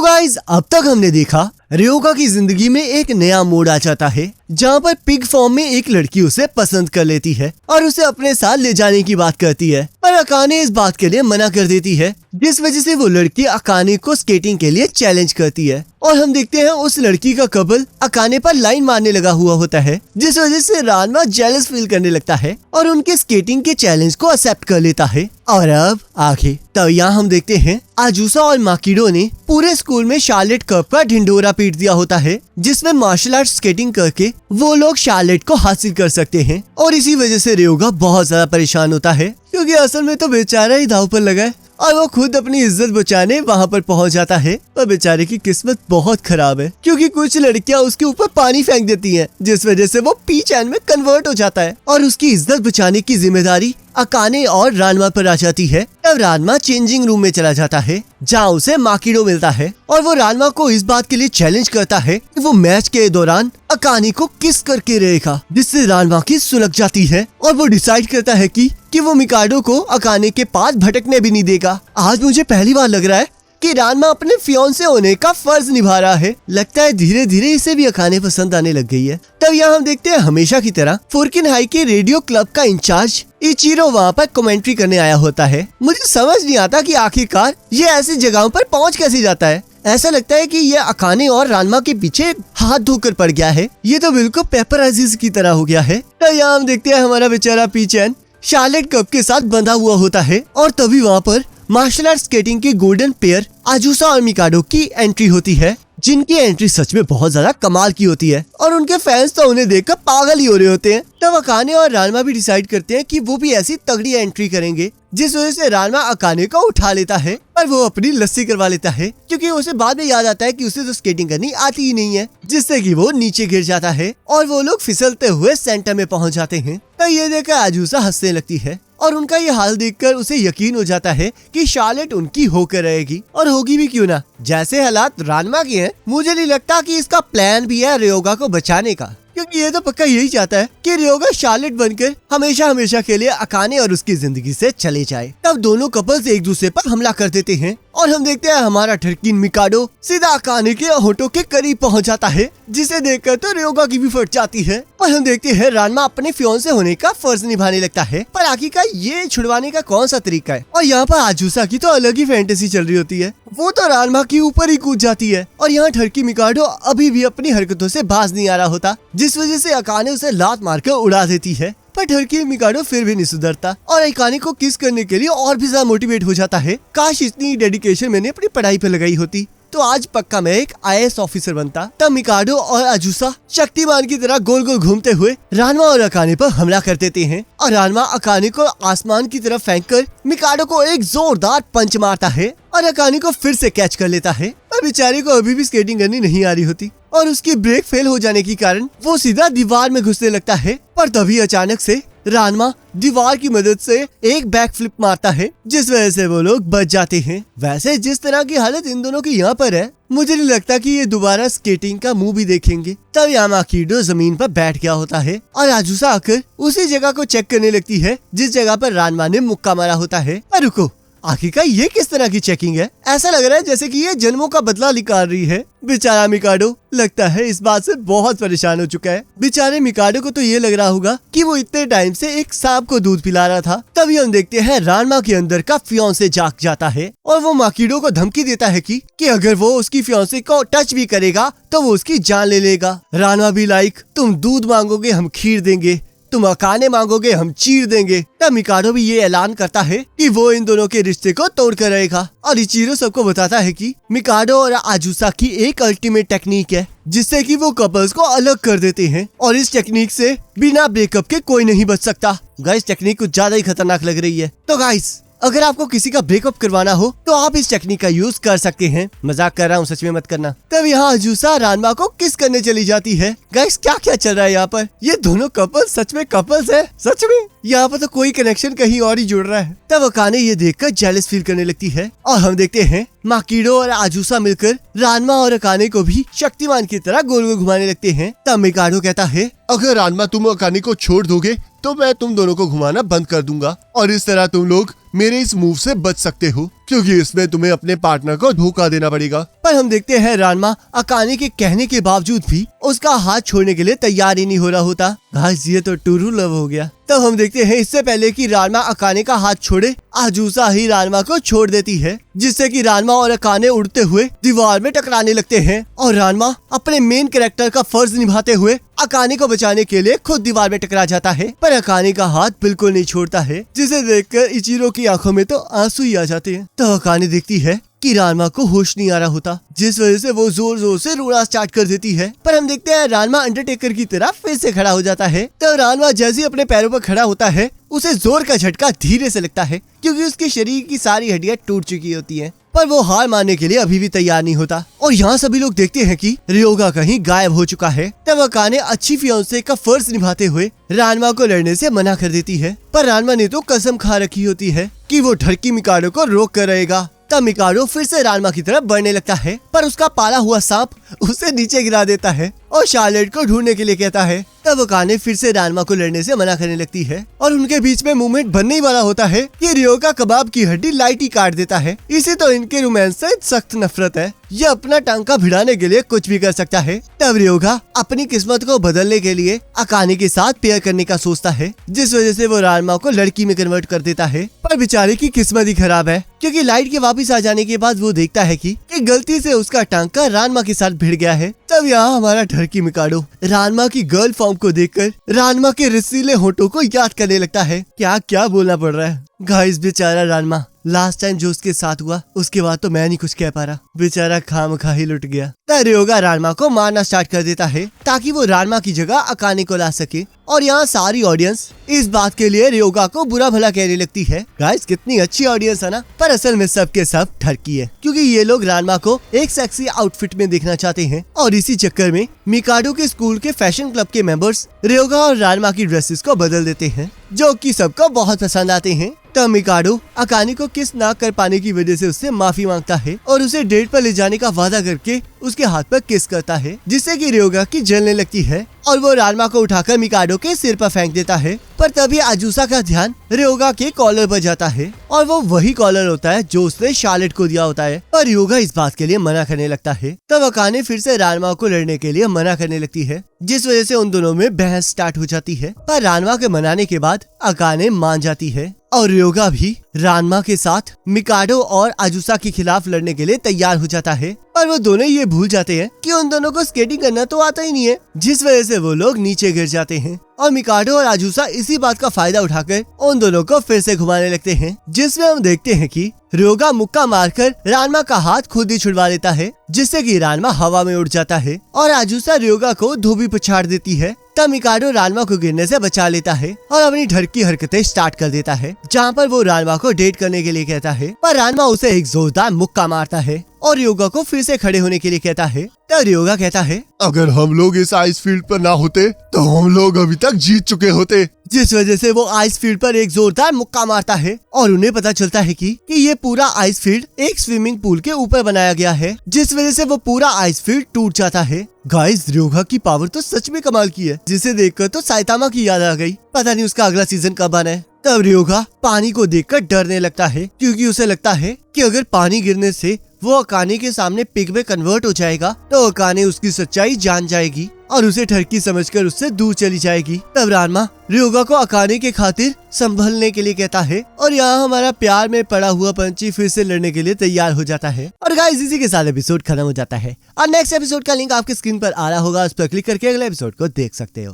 Guys अब तक हमने देखा रियोका की जिंदगी में एक नया मोड़ आ जाता है जहाँ पर पिग फॉर्म में एक लड़की उसे पसंद कर लेती है और उसे अपने साथ ले जाने की बात करती है, पर अकाने इस बात के लिए मना कर देती है, जिस वजह से वो लड़की अकाने को स्केटिंग के लिए चैलेंज करती है। और हम देखते हैं उस लड़की का कपल अकाने पर लाइन मारने लगा हुआ होता है, जिस वजह से रानमा जेलस फील करने लगता है और उनके स्केटिंग के चैलेंज को एक्सेप्ट कर लेता है। और अब आगे तो यहाँ हम देखते हैं आजुसा और माकिडो ने पूरे स्कूल में शार्लेट कप का ढिंडोरा पीट दिया होता है, जिसमें मार्शल आर्ट स्केटिंग करके वो लोग शार्लेट को हासिल कर सकते हैं। और इसी वजह से रियोगा बहुत ज्यादा परेशान होता है, क्योंकि असल में तो बेचारा ही दाव पर लगा है और वो खुद अपनी इज्जत बचाने वहाँ पर पहुँच जाता है। पर बेचारे की किस्मत बहुत खराब है, क्योंकि कुछ लड़कियाँ उसके ऊपर पानी फेंक देती हैं, जिस वजह से वो पी चैन में कन्वर्ट हो जाता है और उसकी इज्जत बचाने की जिम्मेदारी अकाने और रानमा पर आ जाती है। तब रानमा चेंजिंग रूम में चला जाता है, जहाँ उसे माकिडो मिलता है और वो रानमा को इस बात के लिए चैलेंज करता है कि वो मैच के दौरान अकाने को किस करके रहेगा, जिससे रानमा की सुलग जाती है और वो डिसाइड करता है कि वो मिकाडो को अकाने के पास भटकने भी नहीं देगा। आज मुझे पहली बार लग रहा है कि रानमा अपने फियोंसे होने का फर्ज निभा रहा है। लगता है धीरे धीरे इसे भी अकाने पसंद आने लग गई है। तब यहाँ हम देखते हैं हमेशा की तरह फुरकिन हाई के रेडियो क्लब का इंचार्ज इचिरो वहाँ पर कमेंट्री करने आया होता है। मुझे समझ नहीं आता कि आखिरकार ये ऐसी जगहों पर पहुँच कैसे जाता है। ऐसा लगता है कि ये अकाने और रानमा के पीछे हाथ धोकर पड़ गया है। ये तो बिल्कुल पेपर अजीज की तरह हो गया है। तो यहाँ हम देखते हैं हमारा बेचारा पीचैन शार्लेट कप के साथ बंधा हुआ होता है और तभी वहाँ पर मार्शल आर्ट स्केटिंग के गोल्डन पेयर आजुसा और मिकाडो की एंट्री होती है, जिनकी एंट्री सच में बहुत ज्यादा कमाल की होती है और उनके फैंस तो उन्हें देखकर पागल ही हो रहे होते हैं। तब अकाने और रानमा भी डिसाइड करते हैं कि वो भी ऐसी तगड़ी एंट्री करेंगे, जिस वजह से रानमा अकाने को उठा लेता है पर वो अपनी लस्सी करवा लेता है, क्योंकि उसे बाद में याद आता है कि उसे तो स्केटिंग करनी आती ही नहीं है, जिससे कि वो नीचे गिर जाता है और वो लोग फिसलते हुए सेंटर में पहुंच जाते हैं। तो ये देखकर आजुसा हंसने लगती है और उनका ये हाल देखकर उसे यकीन हो जाता है कि शार्लेट उनकी होकर रहेगी, और होगी भी क्यों ना। जैसे हालात रानमा के हैं, मुझे नहीं लगता कि इसका प्लान भी है रियोगा को बचाने का, क्योंकि ये तो पक्का यही चाहता है कि रियोगा शार्लेट बनकर हमेशा हमेशा के लिए अकाने और उसकी जिंदगी से चले जाए। तब दोनों कपल्स एक दूसरे पर हमला कर देते हैं और हम देखते हैं हमारा ठरकीन मिकाडो सीधा अकाने के होठों के करीब पहुंच जाता है, जिसे देखकर तो रियोगा की भी फट जाती है। और हम देखते हैं रानमा अपने फियोंसे होने का फर्ज निभाने लगता है, पर आखिरकार ये छुड़वाने का कौन सा तरीका है। और यहाँ पर आजुसा की तो अलग ही फैंटेसी चल रही होती है, वो तो रानमा के ऊपर ही कूद जाती है और यहाँ ठरकी मिकाडो अभी भी अपनी हरकतों से बाज नहीं आ रहा होता, जिस वजह से अकाने उसे लात मारकर उड़ा देती है। पर ठरकी मिकाडो फिर भी नहीं सुधरता और अकाने को किस करने के लिए और भी ज्यादा मोटिवेट हो जाता है। काश इतनी डेडिकेशन मैंने अपनी पढ़ाई पे लगाई होती तो आज पक्का मैं एक IAS ऑफिसर बनता। तब मिकाडो और आजुसा शक्तिमान की तरह गोल गोल घूमते हुए रानमा और अकाने पर हमला कर देते हैं और रानमा अकाने को आसमान की तरफ फेंककर मिकाडो को एक जोरदार पंच मारता है और अकाने को फिर से कैच कर लेता है। पर बेचारे को अभी भी स्केटिंग करनी नहीं आ रही होती और उसकी ब्रेक फेल हो जाने के कारण वो सीधा दीवार में घुसने लगता है। पर तभी अचानक से रानमा दीवार की मदद से एक बैक फ्लिप मारता है, जिस वजह से वो लोग बच जाते हैं। वैसे जिस तरह की हालत इन दोनों की यहाँ पर है, मुझे नहीं लगता कि ये दोबारा स्केटिंग का मुंह भी देखेंगे। तब यामाकिडो जमीन पर बैठ गया होता है और आजुसा आकर उसी जगह को चेक करने लगती है जिस जगह पर रानमा ने मुक्का मारा होता है। पर रुको, आखिरकार ये किस तरह की चेकिंग है? ऐसा लग रहा है जैसे कि ये जन्मों का बदला निकाल रही है। बेचारा मिकाडो लगता है इस बात से बहुत परेशान हो चुका है। बेचारे मिकाडो को तो ये लग रहा होगा कि वो इतने टाइम से एक सांप को दूध पिला रहा था। तभी हम देखते हैं रानमा के अंदर का फियोंसे जाग जाता है और वो माकिडो को धमकी देता है कि अगर वो उसकी फियोंसे को टच भी करेगा तो वो उसकी जान ले लेगा। रानमा भी लाइक, तुम दूध मांगोगे हम खीर देंगे, तुम अकाने मांगोगे हम चीर देंगे। तब मिकाडो भी ये ऐलान करता है कि वो इन दोनों के रिश्ते को तोड़ कर रहेगा और इचिरो सबको बताता है कि मिकाडो और आजुसा की एक अल्टीमेट टेक्निक है जिससे कि वो कपल्स को अलग कर देते हैं और इस टेक्निक से बिना ब्रेकअप के कोई नहीं बच सकता। गाइस टेक्निक कुछ ज्यादा ही खतरनाक लग रही है। तो गाइस अगर आपको किसी का ब्रेकअप करवाना हो तो आप इस टेक्निक का यूज कर सकते हैं। मजाक कर रहा हूँ, सच में मत करना। तब यहाँ आजुसा रानमा को किस करने चली जाती है। गाइस क्या क्या चल रहा है यहाँ पर? ये दोनों कपल सच में कपल्स है? सच में यहाँ पर तो कोई कनेक्शन कहीं और ही जुड़ रहा है। तब अकाने ये देखकर जेलस फील करने लगती है और हम देखते हैं माकिडो और आजुसा मिलकर रानमा और अकाने को भी शक्तिमान की तरह गोल गोल घुमाने लगते हैं। तब मिकाडो कहता है, अगर रानमा तुम अकाने को छोड़ दोगे तो मैं तुम दोनों को घुमाना बंद कर दूंगा और इस तरह तुम लोग मेरे इस मूव से बच सकते हो, क्योंकि इसमें तुम्हें अपने पार्टनर को धोखा देना पड़ेगा। पर हम देखते हैं रानमा अकाने के कहने के बावजूद भी उसका हाथ छोड़ने के लिए तैयार ही नहीं हो रहा होता। गाइस ये तो ट्रू लव हो गया। तब हम देखते हैं इससे पहले कि रानमा अकाने का हाथ छोड़े, आजूसा ही रानमा को छोड़ देती है, जिससे कि रानमा और अकाने उड़ते हुए दीवार में टकराने लगते हैं और रानमा अपने मेन कैरेक्टर का फर्ज निभाते हुए अकाने को बचाने के लिए खुद दीवार में टकरा जाता है। पर अकाने का हाथ बिल्कुल नहीं छोड़ता है, जिसे देखकर इचिरो की आंखों में तो आंसू ही आ जाते हैं। तो अकाने देखती है कि रानमा को होश नहीं आ रहा होता, जिस वजह से वो जोर जोर से रोना स्टार्ट कर देती है। पर हम देखते हैं रानमा अंडरटेकर की तरह फिर से खड़ा हो जाता है। तो रानमा जैसे ही अपने पैरों पर खड़ा होता है, उसे जोर का झटका धीरे से लगता है, क्योंकि उसके शरीर की सारी हड्डियां टूट चुकी होती हैं। पर वो हार मानने के लिए अभी भी तैयार नहीं होता। और यहाँ सभी लोग देखते हैं कि रियोगा कहीं गायब हो चुका है। तब अकाने अच्छी फियांसे का फर्ज निभाते हुए रानमा को लड़ने से मना कर देती है। पर रानमा ने तो कसम खा रखी होती है कि वो ढड़की मिकाडो को रोक कर रहेगा। तब मिकाडो फिर से रानमा की तरफ बढ़ने लगता है, पर उसका पाला हुआ सांप उसे नीचे गिरा देता है और शार्लेट को ढूंढने के लिए कहता है। तब अकाने फिर से रानमा को लड़ने से मना करने लगती है और उनके बीच में मूवमेंट बनने ही वाला होता है कि रियोगा कबाब की हड्डी लाइट ही काट देता है। इसे तो इनके रोमांस से सख्त नफरत है। ये अपना टांका भिड़ाने के लिए कुछ भी कर सकता है। तब रियोगा अपनी किस्मत को बदलने के लिए अकाने के साथ पेयर करने का सोचता है, जिस वजह से वो रानमा को लड़की में कन्वर्ट कर देता है। पर बेचारे की किस्मत ही खराब है, क्योंकि लाइट के वापस आ जाने के बाद वो देखता है कि गलती से उसका टांका रानमा के साथ भिड़ गया है। तब यहाँ हमारा ढड़की मिकाडो रानमा की गर्ल फॉर्म को देखकर रानमा के रसीले होठों को याद करने लगता है। क्या क्या बोलना पड़ रहा है। गाइस बेचारा रानमा, लास्ट टाइम जो उसके साथ हुआ उसके बाद तो मैं नहीं कुछ कह पा रहा। बेचारा खामखा ही लुट गया। तब रियोगा रानमा को मारना स्टार्ट कर देता है ताकि वो रानमा की जगह अकाने को ला सके। और यहाँ सारी ऑडियंस इस बात के लिए रियोगा को बुरा भला कहने लगती है। गाइस कितनी अच्छी ऑडियंस है ना। पर असल में सब के सब ठरकी है, क्योंकि ये लोग रानमा को एक सेक्सी आउटफिट में देखना चाहते हैं। और इसी चक्कर में मिकाडो के स्कूल के फैशन क्लब के मेंबर्स रियोगा और रानमा की ड्रेसेस को बदल देते हैं, जो कि सबको बहुत पसंद आते हैं। तब मिकाडो अकाने को किस ना कर पाने की वजह से उससे माफी मांगता है और उसे डेट पर ले जाने का वादा करके उसके हाथ पर किस करता है, जिससे कि रियोगा की जलने लगती है और वो रानमा को उठाकर मिकाडो के सिर पर फेंक देता है। पर तभी आजूसा का ध्यान रियोगा के कॉलर पर जाता है और वो वही कॉलर होता है जो उसने शार्लेट को दिया होता है। पर रियोगा इस बात के लिए मना करने लगता है। तब अकाने फिर से रानमा को लड़ने के लिए मना करने लगती है, जिस वजह से उन दोनों में बहस स्टार्ट हो जाती है। पर रानमा के मनाने के बाद अकाने मान जाती है और रियोगा भी रानमा के साथ मिकाडो और आजूसा के खिलाफ लड़ने के लिए तैयार हो जाता है। पर वो दोनों ये भूल जाते हैं कि उन दोनों को स्केटिंग करना तो आता ही नहीं है, जिस वजह से वो लोग नीचे गिर जाते हैं। और मिकाडो और आजूसा इसी बात का फायदा उठाकर उन दोनों को फिर से घुमाने लगते हैं, जिसमें हम देखते हैं कि रियोगा मुक्का मारकर रानमा का हाथ खुद ही छुड़वा लेता है, जिससे कि रानमा हवा में उड़ जाता है और आजूसा रियोगा को धोबी पछाड़ देती है। तब मिकाडो रानमा को गिरने से बचा लेता है और अपनी ढड़की हरकतें स्टार्ट कर देता है, जहाँ पर वो रानमा को डेट करने के लिए कहता है। पर रानमा उसे एक जोरदार मुक्का मारता है और रियोगा को फिर से खड़े होने के लिए कहता है। तब रियोगा कहता है, अगर हम लोग इस आइस फील्ड पर ना होते तो हम लोग अभी तक जीत चुके होते। जिस वजह से वो आइस फील्ड पर एक जोरदार मुक्का मारता है और उन्हें पता चलता है कि ये पूरा आइस फील्ड एक स्विमिंग पूल के ऊपर बनाया गया है, जिस वजह से वो पूरा आइस फील्ड टूट जाता है। गाइस रियोगा की पावर तो सच में कमाल की है, जिसे देखकर तो साइतामा की याद आ गई। पता नहीं उसका अगला सीजन कब आना है। तब रियोगा पानी को देखकर डरने लगता है, क्योंकि उसे लगता है कि अगर पानी गिरने से वो अकाने के सामने पिग में कन्वर्ट हो जाएगा तो अकाने उसकी सच्चाई जान जाएगी और उसे ठरकी समझकर उससे दूर चली जाएगी। तब रानमा रियोगा को अकाने के खातिर संभलने के लिए कहता है और यहाँ हमारा प्यार में पड़ा हुआ पंछी फिर से लड़ने के लिए तैयार हो जाता है। और गाइस इसी के साथ एपिसोड खत्म हो जाता है और नेक्स्ट एपिसोड का लिंक आपके स्क्रीन पर आ रहा होगा, उस पर क्लिक करके अगले एपिसोड को देख सकते हो।